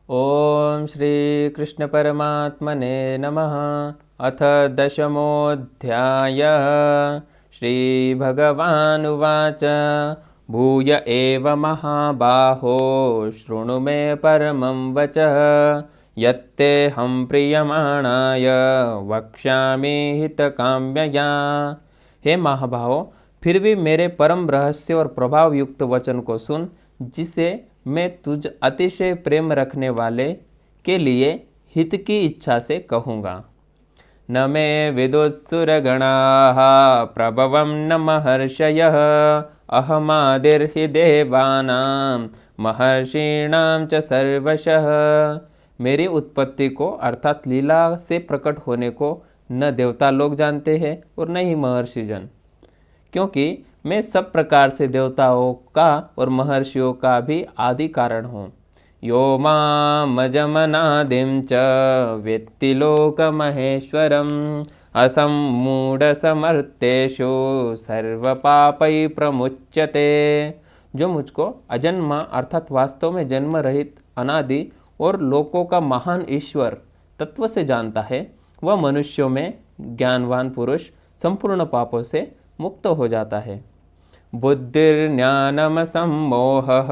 ओम श्री कृष्ण परमात्मने नमः। अथ दशमोऽध्यायः। श्री भगवानुवाच भूय एव महाबाहो शृणु मे परमं वचः यत्तेऽहं प्रीयमाणाय वक्ष्यामि हितकाम्यया। हे महाभावो, फिर भी मेरे परम रहस्य और प्रभाव युक्त वचन को सुन, जिसे मैं तुझ अतिशय प्रेम रखने वाले के लिए हित की इच्छा से कहूँगा। न मे विदुस्सुरगणाः प्रभवं न महर्षयः अहमादिर्हि देवानां महर्षीणां च सर्वशः। मेरी उत्पत्ति को अर्थात लीला से प्रकट होने को न देवता लोग जानते हैं और न ही महर्षिजन, क्योंकि मैं सब प्रकार से देवताओं का और महर्षियों का भी आदि कारण हूँ। यो मामजमनादिं च वेत्ति लोकमहेश्वरम् असम्मूढसमर्थेषु सर्वपापैः प्रमुच्यते। जो मुझको अजन्मा अर्थात वास्तव में जन्म रहित अनादि और लोकों का महान ईश्वर तत्व से जानता है, वह मनुष्यों में ज्ञानवान पुरुष संपूर्ण पापों से मुक्त हो जाता है। बुद्धिर्ज्ञानमसम्मोहः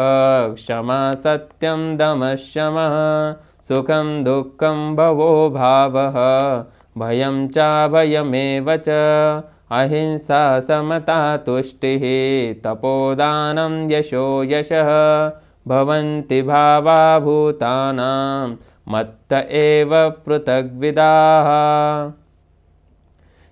क्षमा सत्यं दमः शमः सुखं दुःखं भवो भावः भयं चाभयमेव च अहिंसा समता तुष्टिः तपोदानं यशो यशः भवन्ति भावा भूतानां मत्त एव पृथग्विदाः।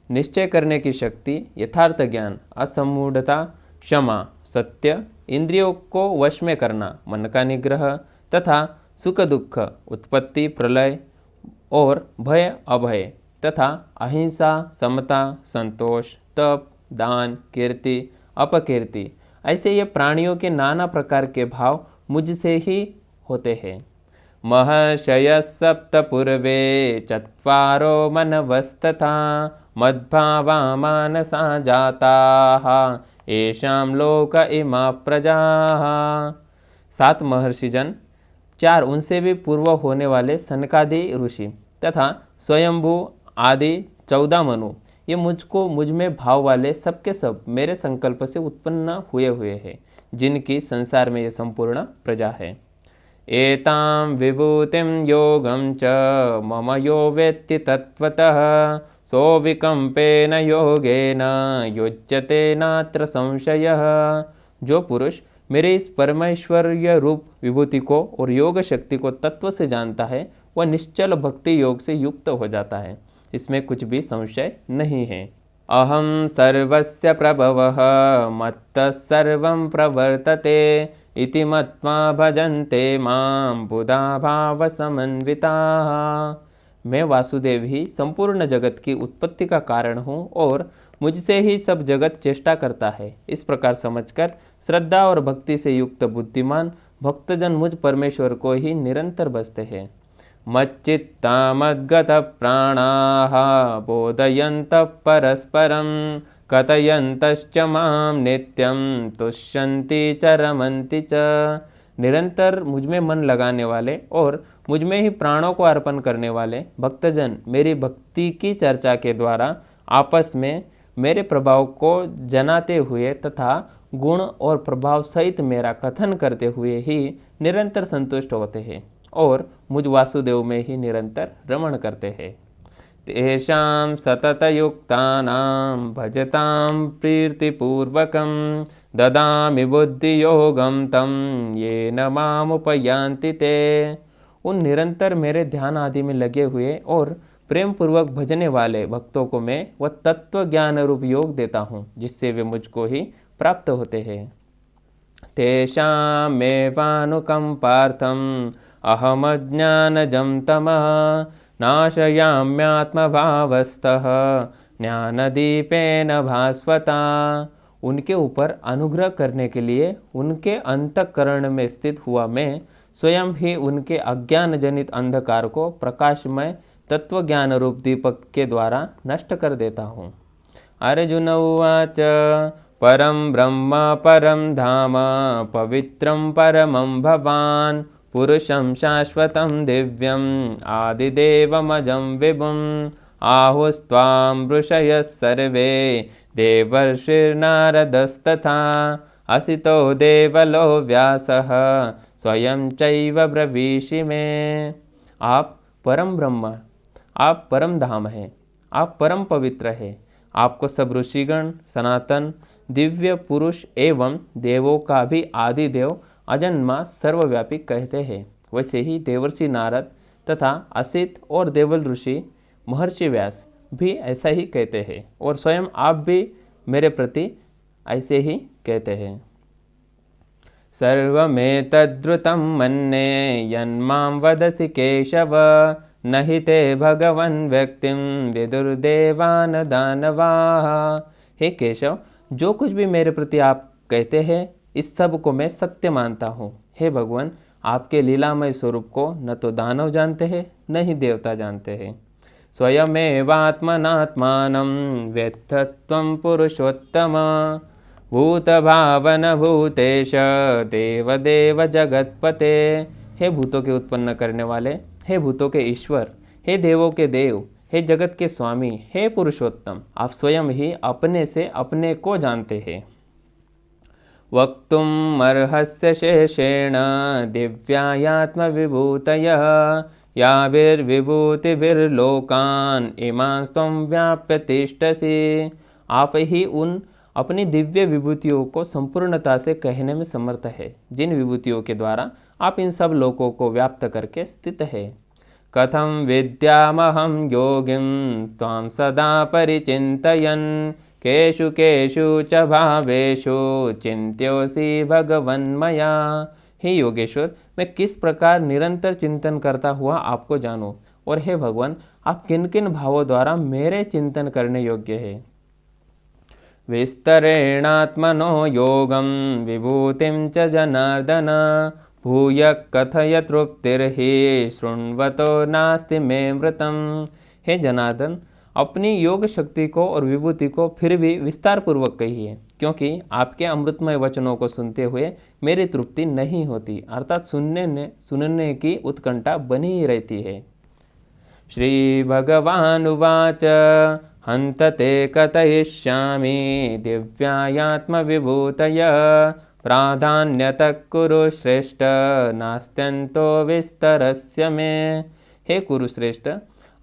निश्चय करने की शक्ति, यथार्थ ज्ञान, असम्मूढ़ता, क्षमा, सत्य, इंद्रियों को वश में करना, मन का निग्रह तथा सुख दुख, उत्पत्ति प्रलय और भय अभय तथा अहिंसा, समता, संतोष, तप, दान, कीर्ति, अपकीर्ति, ऐसे ये प्राणियों के नाना प्रकार के भाव मुझसे ही होते हैं। महर्षयः सप्त पूर्वे चत्वारो मनवस्तथा मद्भावा मानसा जाताः येषां लोक इमा प्रजाः। 7 महर्षिजन, 4 उनसे भी पूर्व होने वाले सनकादि ऋषि तथा स्वयंभू आदि 14 मनु, ये मुझ में भाव वाले सबके सब मेरे संकल्प से उत्पन्न हुए हैं, जिनकी संसार में ये संपूर्ण प्रजा है। एतां विभूतिं योगं च मम यो वेत्ति तत्वतः सोऽविकम्पेन योगेन युज्यते नात्र संशयः। जो पुरुष मेरे इस परमेश्वरीय रूप विभूति को और योग शक्ति को तत्व से जानता है, वह निश्चल भक्ति योग से युक्त हो जाता है, इसमें कुछ भी संशय नहीं है। अहं सर्वस्य प्रभवः मत्तः सर्वं प्रवर्तते इति मत्वा भजन्ते मां बुधा भाव समन्विताः। मैं वासुदेव ही संपूर्ण जगत की उत्पत्ति का कारण हूँ और मुझसे ही सब जगत चेष्टा करता है। इस प्रकार समझकर श्रद्धा और भक्ति से युक्त बुद्धिमान भक्तजन मुझ परमेश्वर को ही निरंतर भजते हैं। मच्चित्ता मद्गतः प्राणाः बोधयन्तः परस्परं कथयन्तश्च मां नित्यं तुष्यन्ति च रमन्ति च। निरंतर मुझ में मन लगाने वाले और मुझ में ही प्राणों को अर्पण करने वाले भक्तजन मेरी भक्ति की चर्चा के द्वारा आपस में मेरे प्रभाव को जनाते हुए तथा गुण और प्रभाव सहित मेरा कथन करते हुए ही निरंतर संतुष्ट होते हैं और मुझ वासुदेव में ही निरंतर रमण करते हैं। तेषां सततयुक्तानां भजतां प्रीतिपूर्वकं ददामि बुद्धियोगं तं येन मामुपयान्ति ते। उन निरंतर मेरे ध्यान आदि में लगे हुए और प्रेम पूर्वक भजने वाले भक्तों को मैं वह तत्व ज्ञान रूप योग देता हूँ, जिससे वे मुझको ही प्राप्त होते हैं। तेषामेवानुकम्पार्थम् अहमज्ञानजं तमः नाशयाम्यात्मभावस्थः ज्ञानदीपेन भास्वता। उनके ऊपर अनुग्रह करने के लिए उनके अंतःकरण में स्थित हुआ मैं स्वयं ही उनके अज्ञान जनित अंधकार को प्रकाशमय तत्व ज्ञान रूप दीपक के द्वारा नष्ट कर देता हूँ। अर्जुन उवाच परं ब्रह्म परं धाम पवित्रं परमं भवान् पुरुषं शाश्वतं दिव्यम् आदिदेवमजं विभुम् आहुस्त्वां ऋषयः सर्वे देवर्षिर्नारदस्तथा असितो देवलो व्यासः स्वयं चैव ब्रवीषि मे। आप परम ब्रह्म, आप परम धाम हैं, आप परम पवित्र हैं। आपको सब ऋषिगण, सनातन दिव्य पुरुष एवं देवों का भी आदि देव अजन्मा सर्वव्यापी कहते हैं। वैसे ही देवर्षि नारद तथा असित और देवल ऋषि महर्षि व्यास भी ऐसा ही कहते हैं, और स्वयं आप भी मेरे प्रति ऐसे ही कहते हैं। सर्वमेतद्रुतं मन्ये यन्मां वदसि केशव न हि ते भगवन् व्यक्तिं विदुर्देवान् दानवाः। हे केशव, जो कुछ भी मेरे प्रति आप कहते हैं इस सब को मैं सत्य मानता हूँ। हे भगवान, आपके लीलामय स्वरूप को न तो दानव जानते हैं न ही देवता जानते हैं। स्वयमेवात्मनात्मानं वेत्थत्वं पुरुषोत्तम भूतभावन भूतेश देवदेव जगतपते। हे भूतों के उत्पन्न करने वाले, हे भूतों के ईश्वर, हे देवों के देव, हे जगत के स्वामी, हे पुरुषोत्तम, आप स्वयं ही अपने से अपने को जानते हैं। वक्तुम् अर्हस्य शेषेण दिव्यायात्मविभूतयः याभिर्विभूतिभिर्लोकान् इमांस्त्वं व्याप्य तिष्ठसि। आप ही उन अपनी दिव्य विभूतियों को संपूर्णता से कहने में समर्थ है, जिन विभूतियों के द्वारा आप इन सब लोकों को व्याप्त करके स्थित है। कथं विद्यामहं योगिं त्वां सदा परिचिन्तयन् केषु केषु च भावेषु चिन्त्योऽसि भगवन्मया। हे योगेश्वर, मैं किस प्रकार निरंतर चिंतन करता हुआ आपको जानूं, और हे भगवान, आप किन किन भावों द्वारा मेरे चिंतन करने योग्य है। विस्तरेणात्मनो योगं विभूतिं च जनार्दन भूय कथय तृप्तिर्हि शृण्वतो नास्ति मे मृतम्। हे जनार्दन, अपनी योग शक्ति को और विभूति को फिर भी विस्तार पूर्वक कहिए, क्योंकि आपके अमृतमय वचनों को सुनते हुए मेरी तृप्ति नहीं होती, अर्थात सुनने की उत्कंठा बनी ही रहती है। श्री भगवानुवाच हन्तते कथयिष्यामि दिव्यायात्मविभूतयः प्राधान्यतः कुरु श्रेष्ठ नास्त्यन्तो विस्तरस्य मे। हे कुरुश्रेष्ठ,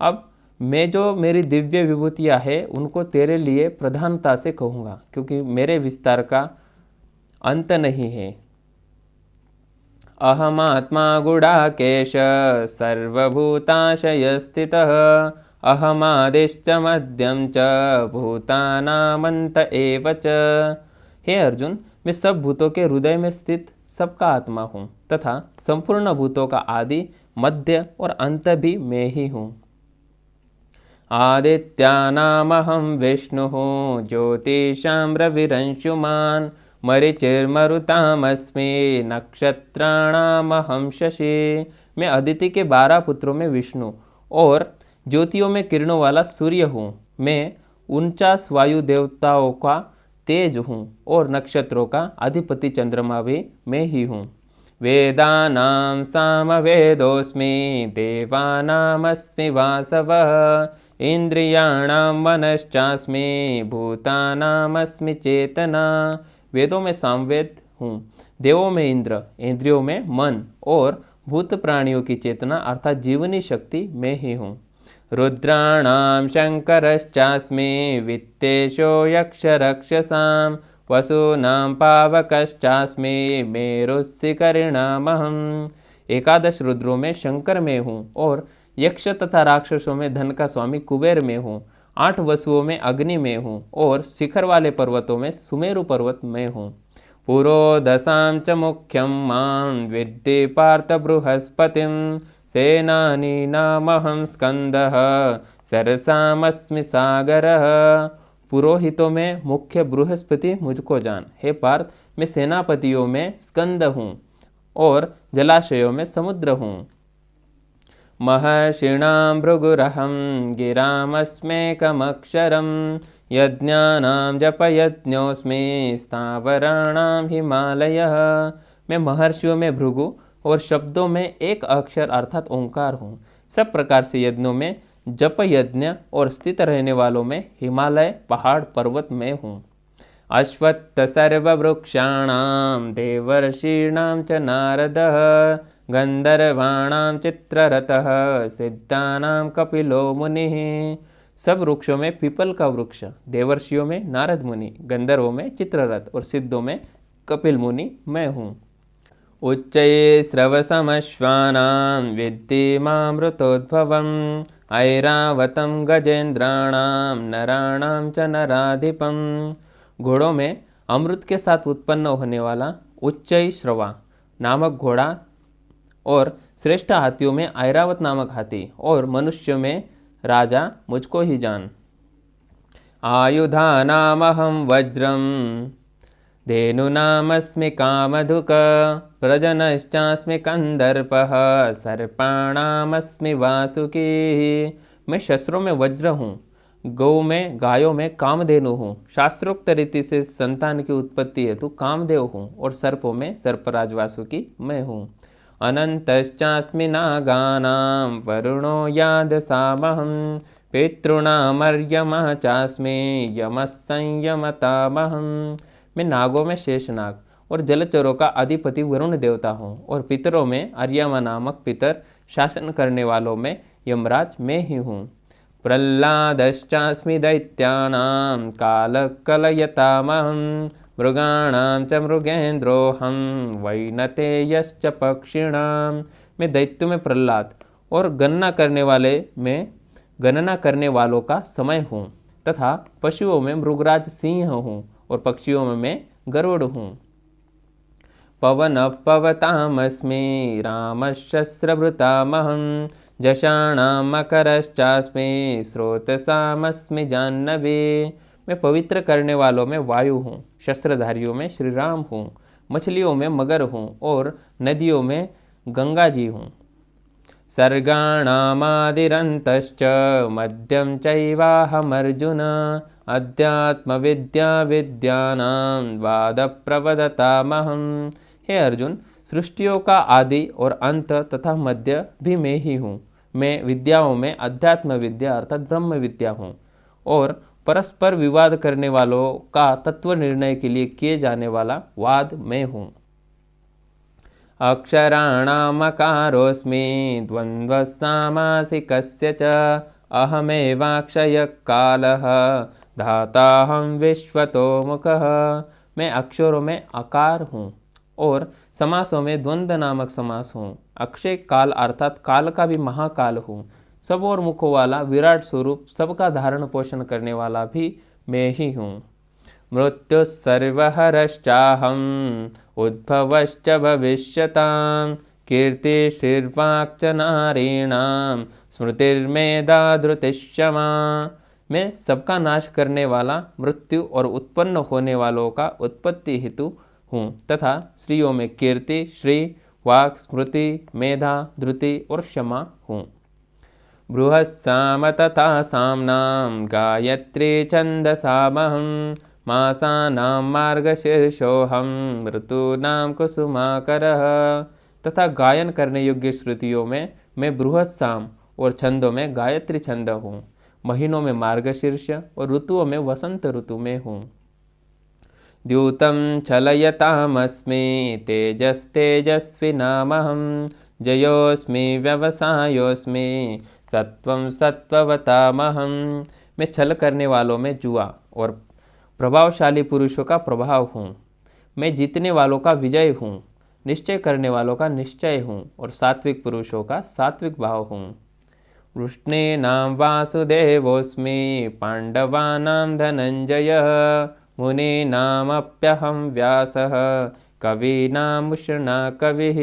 अब मैं जो मेरी दिव्य विभूतियाँ हैं उनको तेरे लिए प्रधानता से कहूँगा, क्योंकि मेरे विस्तार का अंत नहीं है। अहमात्मा गुडाकेश सर्वभूताशयस्थितः अहमादिश्च मध्यम च भूतानामंत एव च। हे अर्जुन, मैं सब भूतों के हृदय में स्थित सबका आत्मा हूँ तथा संपूर्ण भूतों का आदि, मध्य और अंत भी मैं ही हूँ। आदित्यानामहं विष्णुः ज्योतिषां रविरंशुमान् मरीचिर्मरुतामस्मि नक्षत्राणामहं शशि। मैं अदिति के 12 पुत्रों में विष्णु और ज्योतियों में किरणों वाला सूर्य हूँ। मैं 49 वायु देवताओं का तेज हूँ और नक्षत्रों का अधिपति चंद्रमा भी मैं ही हूँ। वेदानां सामवेदोऽस्मि देवानामस्मि वासवः इंद्रियाणां मनश्चास्मि भूतानामस्मि चेतना। वेदों में सामवेद हूँ, देवों में इंद्र, इंद्रियों में मन और भूत प्राणियों की चेतना अर्थात जीवनी शक्ति मैं ही हूँ। रुद्राणां शंकरश्चास्मि वित्तेशो यक्षरक्षसां वसूनां पावकश्चास्मि मेरुस्सिकरिणामहम्। 11 रुद्रों में शंकर में हूँ और यक्ष तथा राक्षसों में धन का स्वामी कुबेर में हूँ। 8 वसुओं में अग्नि में हूँ और शिखर वाले पर्वतों में सुमेरु पर्वत में हूँ। पुरोदशां च मुख्यं मां विद्धि पार्थ बृहस्पतिं सेनानीनामहं स्कंदः सरसामस्मि सागरः। पुरोहितों में मुख्य बृहस्पति मुझको जान। हे पार्थ, मैं सेनापतियों में स्कंद हूँ और जलाशयों में समुद्र हूँ। महर्षिणां भृगुरहं गिरामस्मेकमक्षरं यज्ञानां जपयज्ञोऽस्मि स्थावराणां हिमालयः। मैं महर्षियों में भृगु और शब्दों में एक अक्षर अर्थात ओंकार हूँ। सब प्रकार से यज्ञों में जप यज्ञ और स्थित रहने वालों में हिमालय पहाड़ पर्वत में हूँ। अश्वत्थ सर्ववृक्षाणां देवर्षीणां च नारदः गंधर्वाणां चित्ररथः सिद्धानां कपिलो मुनिः। सब वृक्षों में पीपल का वृक्ष, देवर्षियों में नारद मुनि, गंधर्वों में चित्ररथ और सिद्धों में कपिल मुनि मैं हूँ। उच्चये स्रवसमश्वानां विद्धि मामृतोद्भवम् ऐरावतं गजेन्द्राणां नराणां च नराधिपम्। घोड़ों में अमृत के साथ उत्पन्न होने वाला उच्चई श्रवा नामक घोड़ा और श्रेष्ठ हाथियों में ऐरावत नामक हाथी और मनुष्य में राजा मुझको ही जान। आयुधानामहं वज्रम धेनूनामस्मि कामधुक प्रजनश्चास्मि कंदर्पः सर्पाणामस्मि वासुकी। मैं शस्त्रों में वज्र हूँ, गौ में गायों में कामधेनु हूँ, शास्त्रोक्त रीति से संतान की उत्पत्ति हेतु कामदेव हूँ और सर्पों में सर्पराज वासुकी मैं हूँ। अनंतश्चास्मि नागानां वरुणो यादसामहं पितॄणामर्यमः चास्मि यमः संयमतामहं। मैं नागों में शेषनाग और जलचरों का अधिपति वरुण देवता हूँ और पितरों में अर्यमा नामक पितर, शासन करने वालों में यमराज मैं ही हूँ। प्रह्लादश्चास्मि दैत्यानां कालकलयतामहं मृगाणां च मृगेन्द्रोऽहं वैनतेयश्च पक्षिणां। मैं दैत्यों में प्रह्लाद और गणना करने वालों का समय हूँ तथा पशुओं में मृगराज सिंह हूँ और पक्षियों में मैं गरुड़ हूँ। पवनः पवतामस्मि रामशस्त्रभृतामहं जषाणां मकरश्चास्मि स्रोतसामस्मि जाह्नवी। मैं पवित्र करने वालों में वायु हूँ, शस्त्रधारियों में श्री राम हूँ, मछलियों में मगर हूँ और नदियों में गंगा जी हूँ। सर्गाणामादिरन्तश्च मध्यं चैवाहमर्जुन अध्यात्मविद्या विद्यानां वादप्रवदतामहं। हे अर्जुन, सृष्टियों का आदि और अंत तथा मध्य भी मैं ही हूँ। मैं विद्याओं में अध्यात्म विद्या अर्थात ब्रह्म विद्या हूँ और परस्पर विवाद करने वालों का तत्व निर्णय के लिए किए जाने वाला वाद मैं हूँ। अक्षराणामकारोऽस्मि द्वन्द्वसामासिकस्य च अहमेवाक्षयः कालः धाताहं विश्वतोमुखः। मैं अक्षरों में आकार हूँ और समासों में द्वंद्व नामक समास हूँ। अक्षय काल अर्थात काल का भी महाकाल हूँ। सब और मुखों वाला विराट स्वरूप, सबका धारण पोषण करने वाला भी मैं ही हूँ। मृत्युः सर्वहरश्चाहम् उद्भवश्च भविष्यतां कीर्तिश्रीर्वाक् च नारीणां स्मृतिर्मेधा धृतिश्चमा। मैं सबका नाश करने वाला, मृत्यु और उत्पन्न होने वालों का उत्पत्ति हेतु हूँ तथा स्त्रियों में कीर्ति, श्री, वाक्, स्मृति, मेधा, धृति और क्षमा हूँ। बृहस्साम तथा साम्नां गायत्री छन्दसामहं मासानां मार्गशीर्षोऽहं ऋतूनां कुसुमाकरः। तथा गायन करने योग्य श्रुतियों में मैं बृहस्साम और छंदों में गायत्री छंद हूँ, महीनों में मार्गशीर्ष और ऋतुओं में वसंत ऋतु में हूँ। द्यूतं छलयतामस्मि तेजस्तेजस्विनामहं जयोऽस्मि व्यवसायोऽस्मि सत्वं सत्ववतामहं। मैं छल करने वालों में जुआ और प्रभावशाली पुरुषों का प्रभाव हूँ। मैं जीतने वालों का विजय हूँ, निश्चय करने वालों का निश्चय हूँ और सात्विक पुरुषों का सात्विक भाव हूँ। वृष्णीनां वासुदेवोऽस्मि पाण्डवानां धनञ्जयः मुनीनामप्यहं व्यासः कवीनां उष्णा कविः।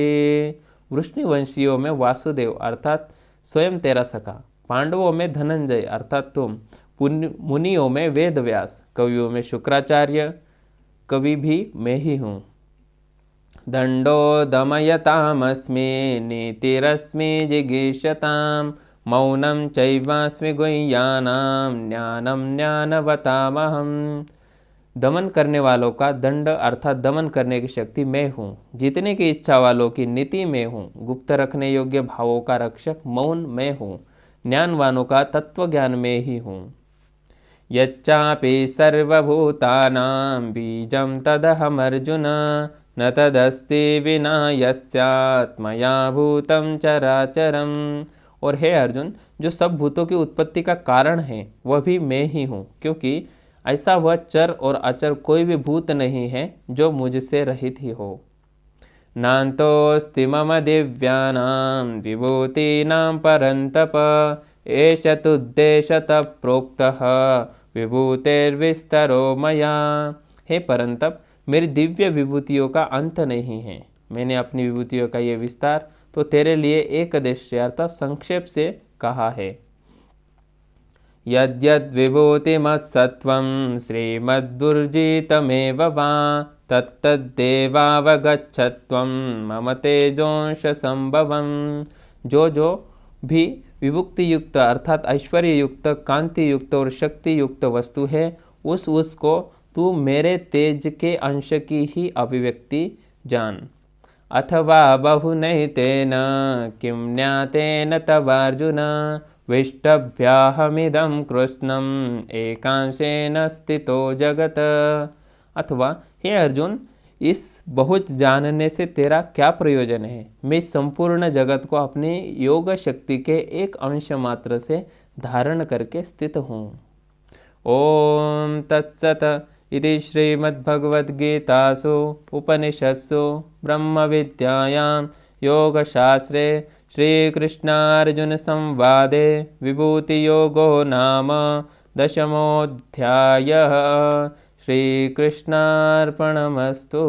वृष्णिवंशियों में वासुदेव अर्थात स्वयं तेरा सखा, पांडवों में धनंजय अर्थात तुम, मुनियों में वेद व्यास, कवियों में शुक्राचार्य, कवि भी मैं ही हूँ। दंडो दमयतामस्मि नीतिरस्मि जिगीषतां मौनं चैवास्मि गुह्यानां ज्ञानं ज्ञानवतामहं। दमन करने वालों का दंड अर्थात दमन करने की शक्ति मैं हूँ। जीतने की इच्छा वालों की नीति मैं हूँ। गुप्त रखने योग्य भावों का रक्षक मौन मैं हूँ। ज्ञानवानों का तत्व ज्ञान में ही हूँ। यच्चापि सर्वभूतानां बीजं तदहमर्जुन न तदस्ति विना यस्यात् मया भूतं चराचरम। और हे अर्जुन, जो सब भूतों की उत्पत्ति का कारण है वह भी मैं ही हूँ, क्योंकि ऐसा वह चर और अचर कोई भी भूत नहीं है जो मुझसे रहित ही हो। नान्तोऽस्ति मम दिव्यानां विभूतीनां परन्तप एष तुद्देशतः प्रोक्तः विभूतेर्विस्तरो मया। हे परंतप, मेरी दिव्य विभूतियों का अंत नहीं है। मैंने अपनी विभूतियों का ये विस्तार तो तेरे लिए एक देश अर्थात संक्षेप से कहा है। यद्यद्विभूतिमत्सत्त्वं श्रीमद्दुर्जितमेव वा तत्तद्देवावगच्छत्वं मम तेजोंश संभवम। जो भी विभुक्ति युक्त अर्थात ऐश्वर्य युक्त, कांति युक्त और शक्ति युक्त वस्तु है, उसको तू मेरे तेज के अंश की ही अभिव्यक्ति जान। अथवा बहुनैतेन किं ज्ञातेन तवार्जुन विष्टभ्याहमिदं कृष्णम एकांशेन स्थितो जगत। अथवा हे अर्जुन, इस बहुत जानने से तेरा क्या प्रयोजन है? मैं संपूर्ण जगत को अपनी योग शक्ति के एक अंश मात्र से धारण करके स्थित हूँ। ओम तत्सत इति श्रीमद्भगवद्गीतासु उपनिषत्सु ब्रह्मविद्यायां योगशास्त्रे श्रीकृष्णार्जुनसंवादे विभूतियोगो नाम 10मोऽध्यायः। श्रीकृष्णार्पणमस्तु।